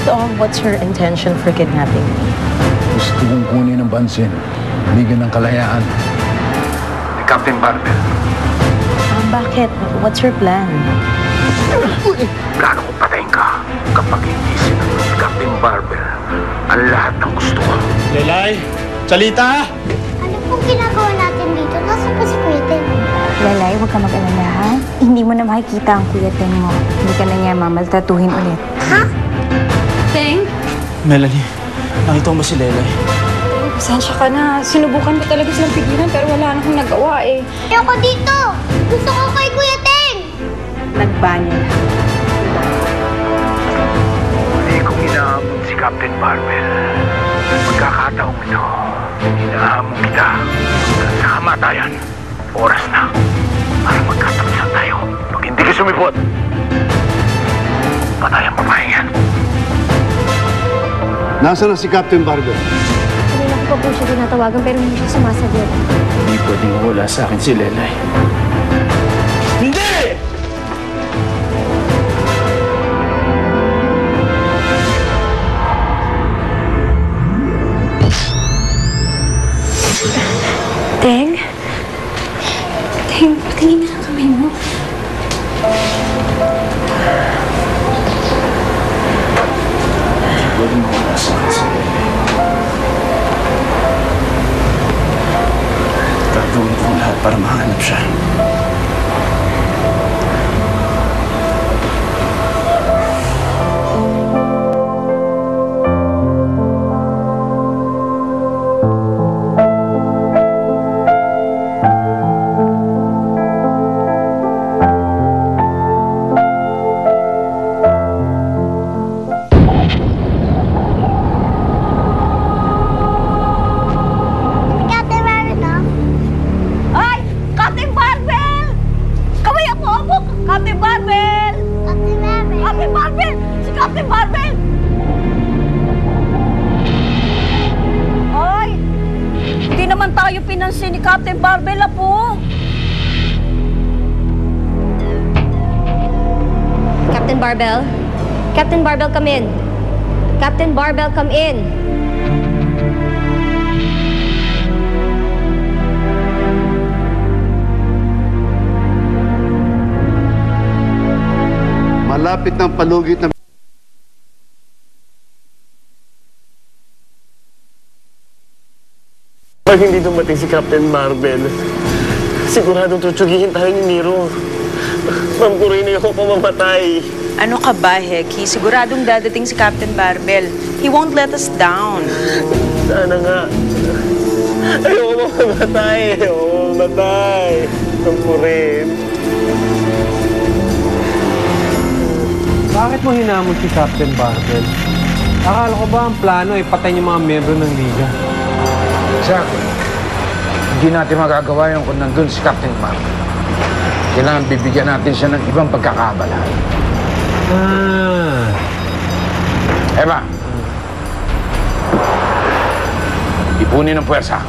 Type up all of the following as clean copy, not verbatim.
First off, what's her intention for kidnapping me? Gusto kong kunin ang bansin. Bigyan ng kalayaan. Ni Captain Barbel. Bakit? What's her plan? Plano ko patayin ka kapag hindi sinagot ni Captain Barbel ang lahat ng gusto ko. Lelay! Chalita! Ano pong ginagawa natin dito? Nasaan pa si Kuya Ten? Lalay, huwag ka mag-alala, ha? Hindi mo na makikita ang Kuya Ten mo. Hindi ka na niya mamaltratuhin ulit. Ha? Teng? Melanie, nakita mo ba si Lelay? Pasensya ka na. Sinubukan ko talaga silang pigilan pero wala na akong nagawa eh. Ayoko dito! Gusto ko kay Kuya Ten! Nagbanyo na. Hindi kong inaamon si Captain Barbel. Magkakataong ito, inaamon kita sa kamatayan. Oras na para magkatapusan tayo. Pag hindi ka sumipot, patay ang babae yan. Nasaan na si Captain Barbel? Kanina ko pa po siya tinatawagan pero hindi siya sumasagot. Hindi pwedeng wala sa akin si Lelay. Hindi! Teng? Teng, patingin na ang kamay mo. Hindi pwedeng wala sa akin si Lelay. Gagawin ko lahat para mahanap siya. Captain Barbel, no? Ay! Captain Barbel! Kaway ako! Captain Barbel! Captain Barbel! Captain Barbel! Si Captain Barbel! Ay! Hindi naman tayo pinansin ni Captain Barbel, apo! Captain Barbel? Captain Barbel, come in. Captain Barbel, come in. Malapit ng palugit na... Pag hindi dumating si Captain Barbel, siguradong tutsugihin tayo ni Nero. Ma'am, kurin na ako pamamatay. Ano ka ba, Heki? Siguradong dadating si Captain Barbel. He won't let us down. Sana nga. Ayoko mamamatay. Ayoko mamamatay. Ma'am, kurin. Bakit mo hinamon si Captain Barbel? Akala ko ba ang plano ay patay yung mga miyembro ng Liga? Exactly. Hindi natin magagawa yun kung nandun si Captain Barbel. Kailangan bibigyan natin siya ng ibang pagkakabala. Eva! Ipunin ang puwersa.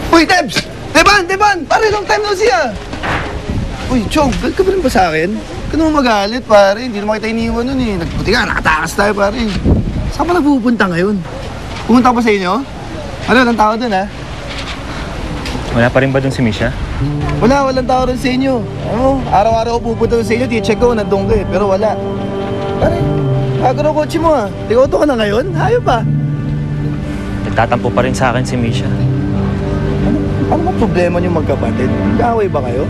Uy, Debs! Deban! Pare, long time no see ah! Uy, Chong, galit ka ba rin ba sa akin? Huwag ka naman magalit, pare. Hindi naman kita iniwan nun eh. Buti nga, nakatakas tayo, pare. Saan pa nagpupunta ngayon? Pumunta pa sa inyo? Ano, walang tao dun, ha? Wala pa rin ba dun si Misha? Walang tao rin sa inyo. Ano, araw-araw ako pupunta dun sa inyo, check ko, nandun ka eh. Pero wala. Pare, bago na kotse mo, ha? Tikoto ka na ngayon? Hayop pa. Nagtatampo pa rin sa akin si Misha. Ano ba problema niyo magkapatid? Nag-aaway ba kayo?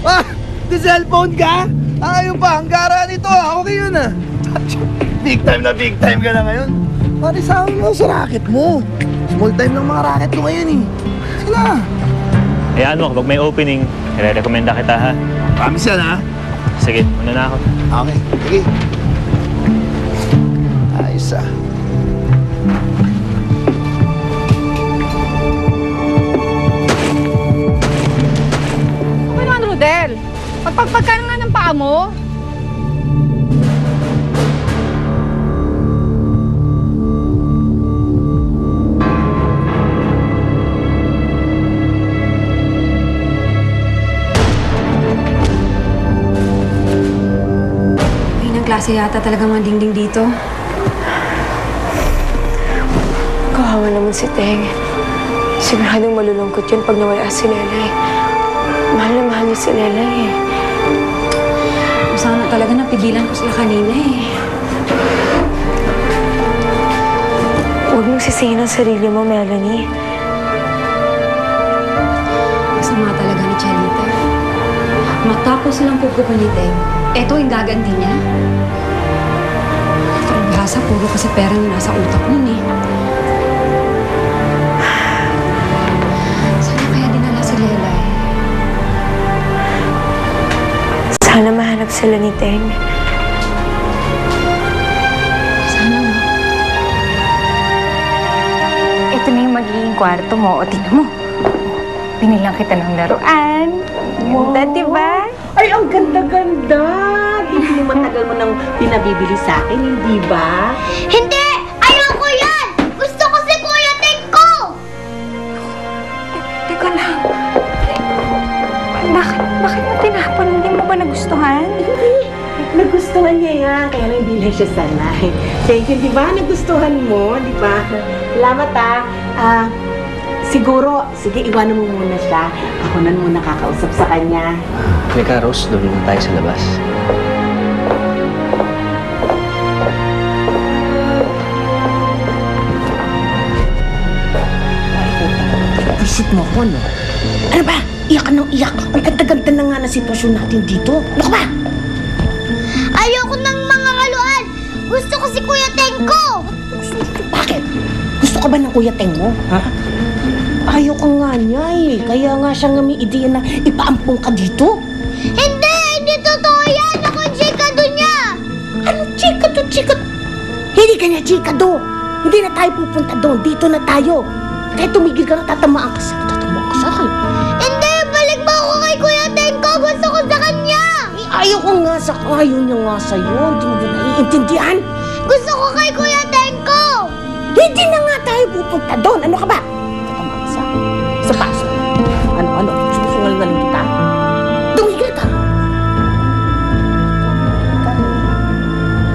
Ah! Di cellphone ka? Ayaw pa, ang gara nito. Okay yun ah. Big time ka na ngayon. Pare, saan mo sa racket mo? Small time lang mga racket ko ngayon eh. Sila. Hayaan mo, kapag may opening, i-recommenda kita ha. Promise yan ha? Sige, muna na ako. Okay, sige. Ayos ah. Ano naman, Rodel? Magpagpagka na nga ng paa mo. kasi yata talaga mga dingding dito. Kawawa naman si Teng. Siguradong malulungkot yun pag nawala si Lelay. Mahal na mahal niya si Lelay eh. Sana talaga napigilan ko sila kanina eh. Huwag mong sisihin ang sarili mo, Melanie. Masama talaga ni Charita. Matapos lang pupuko ni Teng, eto yung gaganti niya. Basta puro kasi pera na nasa utak nun eh. Sana kaya dinala si Lelay? Sana mahanap sila ni Teng. Sana nga. Ito na yung magiging kwarto mo. O, tingnan mo. Binilang kita ng laruan. Ganda, diba? Ay, ang ganda-ganda! Hindi naman tagal mo nang pinabibili sa akin, hindi ba? Hindi! Ayoko yan! Gusto ko si Kuya Teng ko! Teka lang. Bakit mo tinapon? Hindi mo ba nagustuhan? Hindi. Nagustuhan niya yan, kaya lang hindi lang siya sanay. Thank you, di ba? Nagustuhan mo, di ba? Salamat siguro, sige, iwanan mo muna siya. Ako na muna kakausap sa kanya. Halika, Rose. Doon muna tayo sa labas. Visit mo ako, no? Ano ba? Iyak ka ng iyak. Ang ganda-ganda na nga na sitwasyon natin dito. Ano ka ba? Ayoko ng mga haluan! Gusto ko si Kuya Teng ko! Bakit? Gusto ka ba ng Kuya Teng mo? Ha? Ayaw ka nga niya eh. Kaya nga siya nga may ideya na ipaampong ka dito. Hindi! Hindi totoo yan! Ako ang chikado niya! Ano chikado? Hindi ka niya chikado. Hindi na tayo pupunta doon. Dito na tayo. Kaya tumigil ka na, tatamaan ka sa akin. Hindi! Balik mo ako kay Kuya Teng ko! Gusto ko sa kanya! Ayaw ko nga ayaw niya nga sa'yo. Hindi mo ba naiintindihan? Gusto ko kay Kuya Teng ko! Hindi na nga tayo pupunta doon. Ano ka ba? Tatamaan ka sa paso. Ano? Susungal-ngaling kita? Tumigil ka!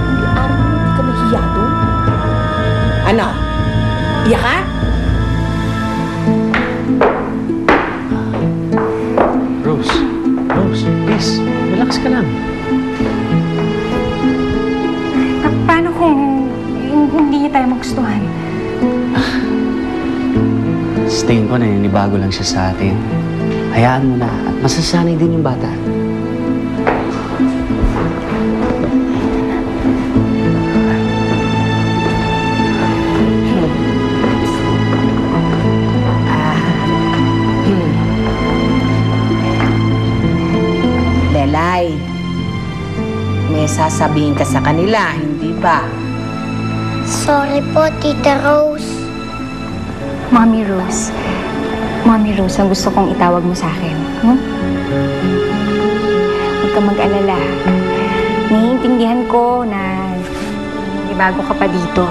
Hindi ka mahiya doon? Ano? Iyak ka? Rose, please. Relax ka lang. Paano kung hindi niya tayo magustuhan? Sa tingin ko, naninibago lang siya sa atin. Hayaan mo na. At masasanay din yung bata. Lelay, may sasabihin ka sa kanila, hindi ba? Sorry po, Tita Rose. Mommy Rose, ang gusto kong itawag mo sa akin. Huwag kang mag-alala. Naiintindihan ko na hindi bago ka pa dito.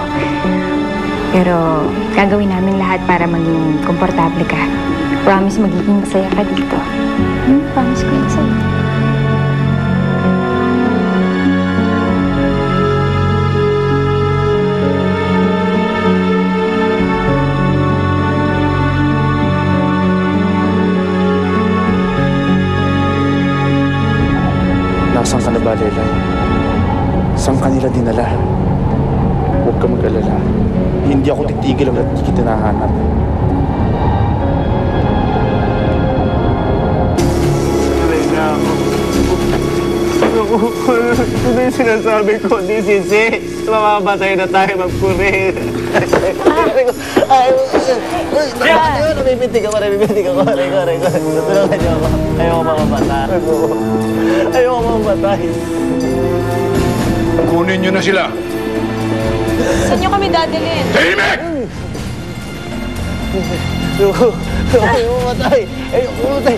Pero gagawin namin lahat para maging komportable ka. Promise magiging masaya ka dito. Promise ko yun sa'yo. Nasaan ka na ba, Lelay? Saan ka nila dinala? Huwag ka mag-alala. Hindi ako titigil hanggat di kita nahanap. Ano yung sinasabi ko, di sisi. Mamamatay na tayo magpurin. Nabibitig ako. Tutulungan niyo ako. Ayaw ko mamamatay. Kunin niyo na sila. Saan niyo kami dadalhin? Tahimik! Ayoko mamatay. Ayoko mamatay.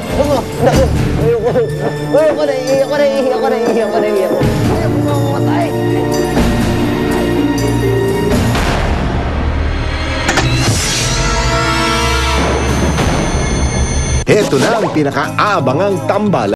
Heto na ang pinaka-aabangang tambala